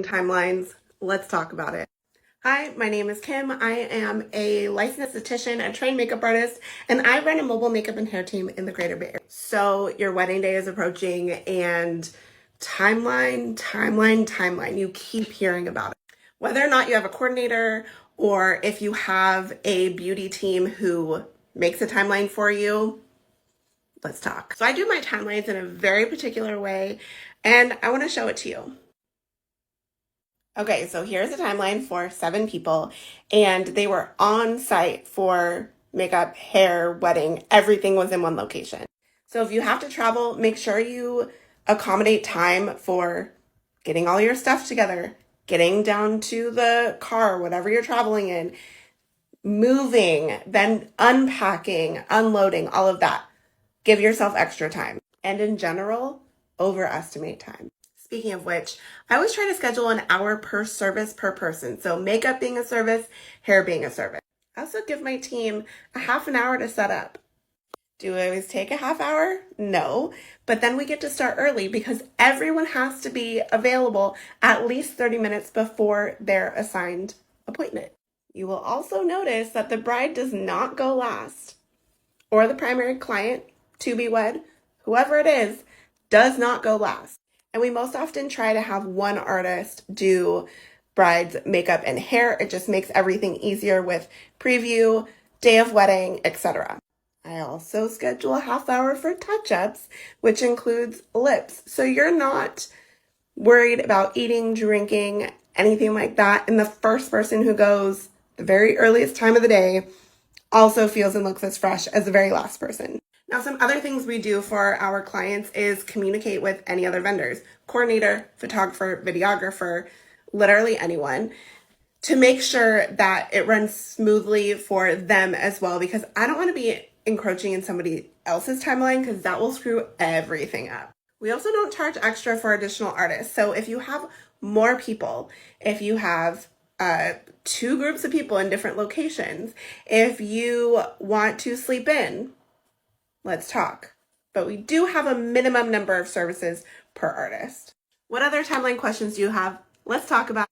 wedding timelines. Let's talk about it. Hi, my name is Kim. I am a licensed esthetician, a trained makeup artist, and I run a mobile makeup and hair team in the Greater Bay Area. So your wedding day is approaching and timeline. You keep hearing about it. Whether or not you have a coordinator or if you have a beauty team who makes a timeline for you, let's talk. So I do my timelines in a very particular way, and I want to show it to you. Okay, so here's a timeline for 7 people, and they were on site for makeup, hair, wedding. Everything was in one location. So if you have to travel, make sure you accommodate time for getting all your stuff together, getting down to the car, whatever you're traveling in, moving, then unpacking, unloading, all of that. Give yourself extra time. And in general, overestimate time. Speaking of which, I always try to schedule an hour per service per person. So makeup being a service, hair being a service. I also give my team a half an hour to set up. Do I always take a half hour? No, but then we get to start early because everyone has to be available at least 30 minutes before their assigned appointment. You will also notice that the bride does not go last, or the primary client, to be wed, whoever it is, does not go last. And we most often try to have one artist do bride's makeup and hair. It just makes everything easier with preview, day of wedding, etc. I also schedule a half hour for touch-ups, which includes lips. So you're not worried about eating, drinking, anything like that. And the first person who goes the very earliest time of the day also feels and looks as fresh as the very last person. Now, some other things we do for our clients is communicate with any other vendors, coordinator, photographer, videographer, literally anyone, to make sure that it runs smoothly for them as well, because I don't want to be encroaching in somebody else's timeline because that will screw everything up. We also don't charge extra for additional artists. So if you have more people, if you have 2 groups of people in different locations, if you want to sleep in, let's talk. But we do have a minimum number of services per artist. What other timeline questions do you have? Let's talk about